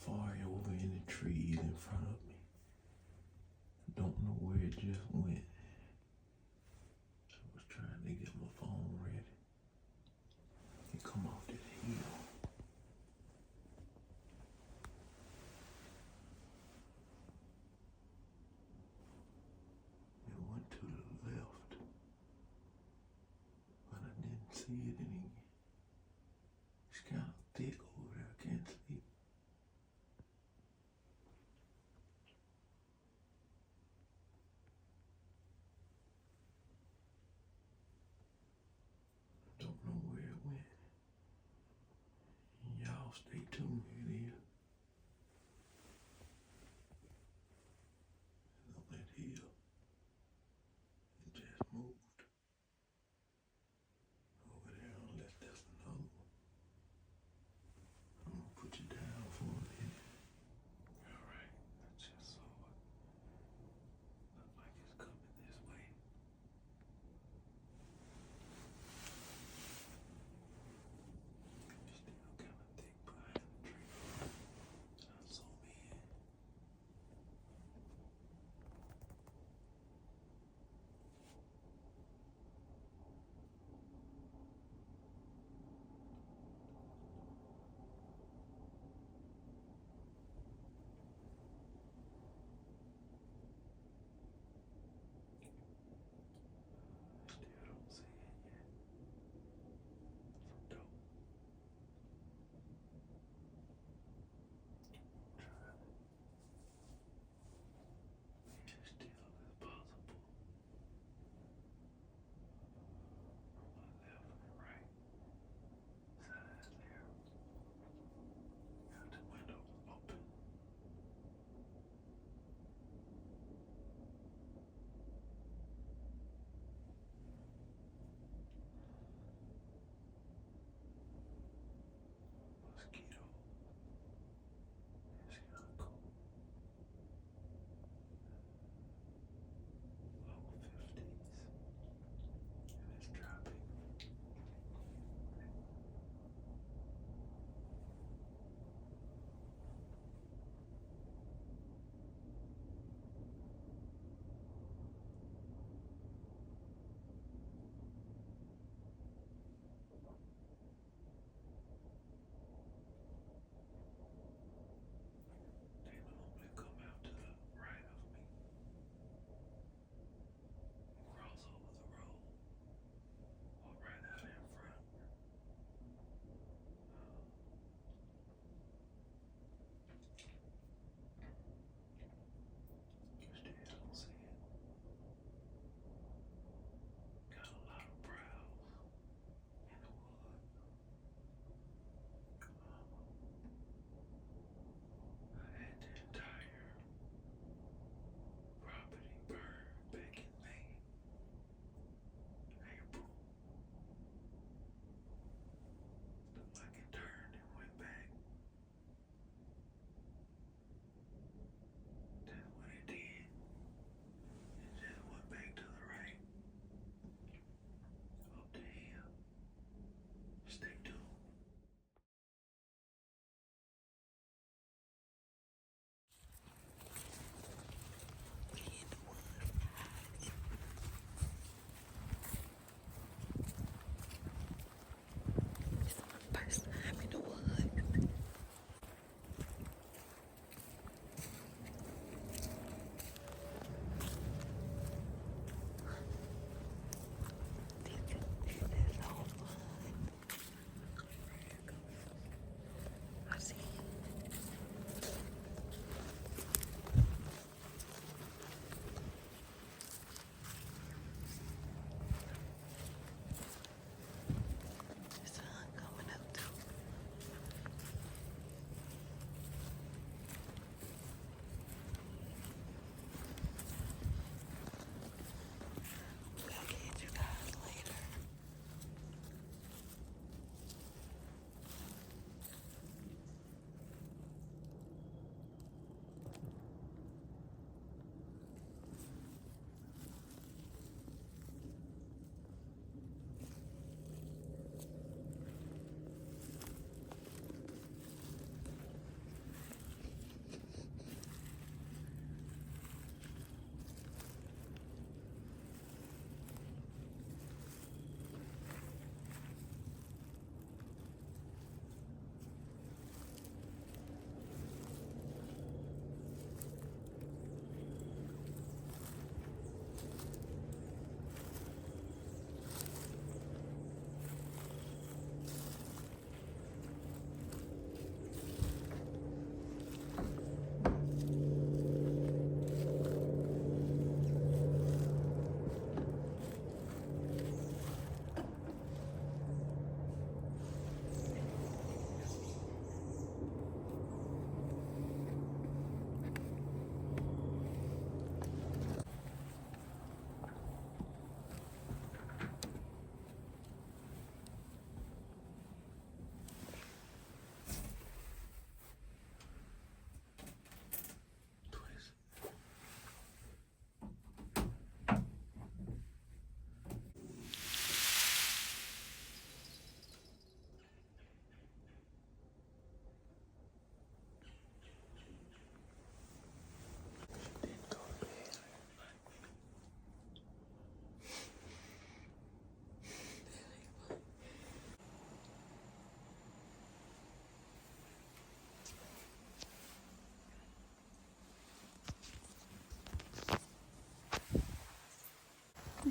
far over in the trees in front of me. I don't know where it just went. So I was trying to get my phone ready. It come off this hill. It went to the left, but I didn't see it anymore. It's kind of thick over there. I can't see. Don't know where it went. Y'all stay tuned. It is. On that hill. It just moved over there unless that's another one. I'm gonna put you down for a minute. Alright, I just saw it. Looks like it's coming this way. It's still kinda thick behind the tree.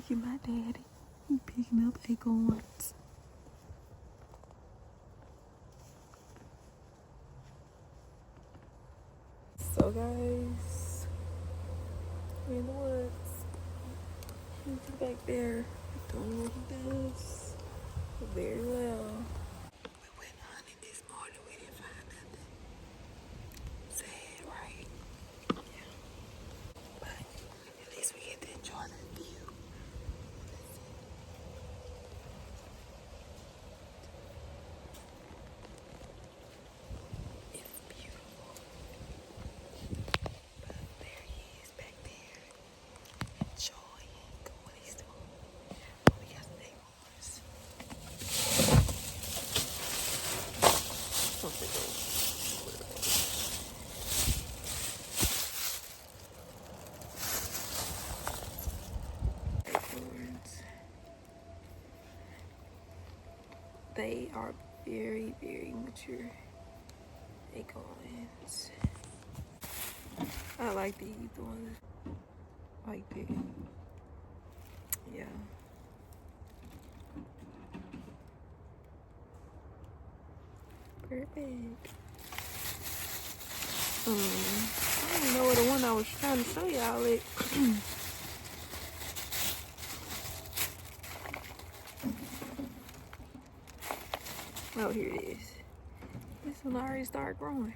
Look at my daddy. He picking up acorns. So guys, we're in the woods. He's back there doing what he does very well. We went hunting this morning. We didn't find nothing. Sad, right? Yeah. But at least we get to enjoy the view. It's beautiful. But there he is back there, enjoying what he's doing. Oh, we got some acorns. Something goes. Acorns. They are very, very mature acorns. I like these ones. Like that. Yeah. Perfect. I don't know what the one I was trying to show y'all it. Oh, here it is. This one already started growing.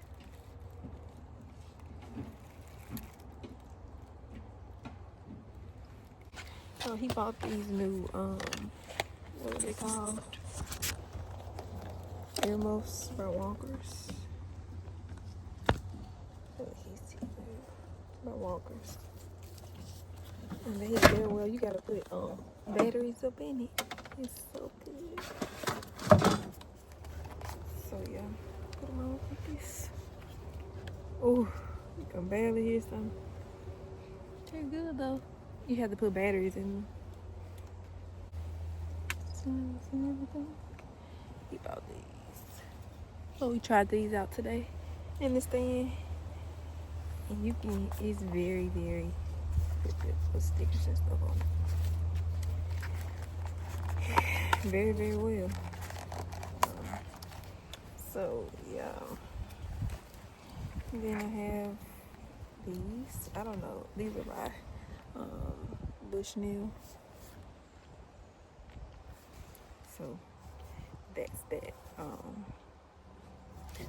So he bought these new, what are they called? Earmuffs for walkers. For walkers. And they hit very well. You gotta put batteries up in it. It's so good. So yeah, put them on like this. Oh, you can barely hear something. They're good though. You have to put batteries in them. And everything. He bought these. So we tried these out today in the stand. And you can, it's very, very good with stickers and stuff on it. Very, very well. So yeah. And then I have these. I don't know. These are by Bushnell. So that's that.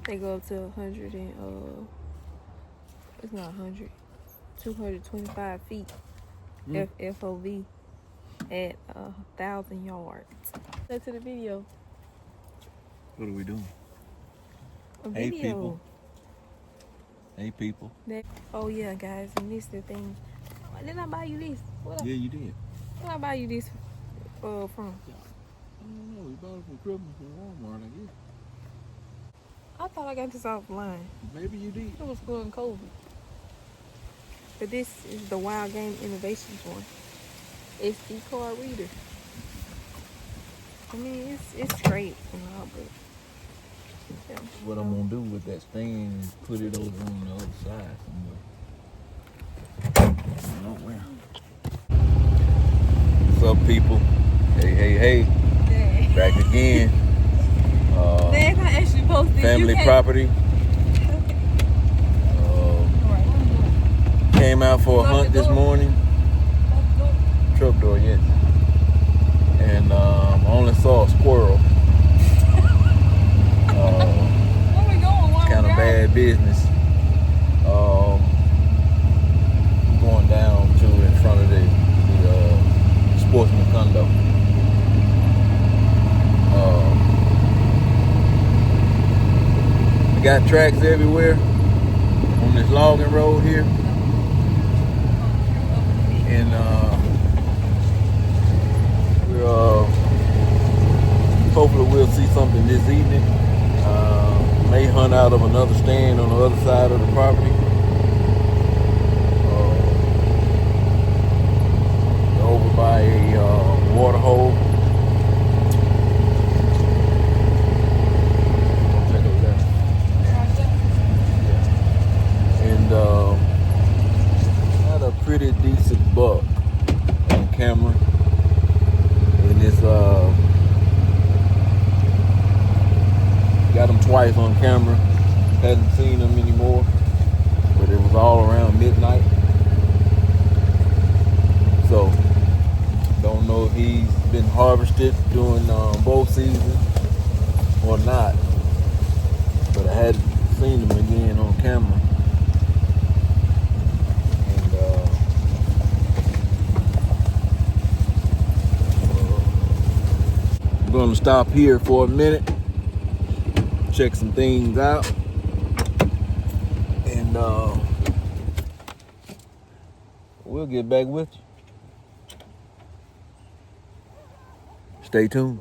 They go up to 100 and it's not 100, 225 feet. FOV at 1,000 yards. Back to the video. What are we doing? A Hey video. people. Hey people. Oh yeah, guys, and this is the thing. Didn't I buy you this? Yeah, you did. Where I buy you this from? I don't know. We bought it from Christmas from Walmart, I guess. I thought I got this offline. Maybe you did. It was during COVID. But this is the Wild Game Innovations one. SD card reader. I mean, it's great and all, but yeah. What I'm gonna do with that stand is put it over on the other side somewhere. Oh, where? What's up, people? Hey. Dang. Back again. Dang, I actually posted Family property. Came out for a hunt this morning. Truck door, yes. And only saw a squirrel. Kind of bad business. Going down to in front of the sportsman condo. We got tracks everywhere on this logging road here. And hopefully we'll see something this evening. May hunt out of another stand on the other side of the property. Over by a water hole. And had a pretty decent buck on camera. twice on camera. Hadn't seen him anymore, but it was all around midnight. So don't know if he's been harvested during bow season or not, but I hadn't seen him again on camera. And I'm gonna stop here for a minute, check some things out, and we'll get back with you. Stay tuned.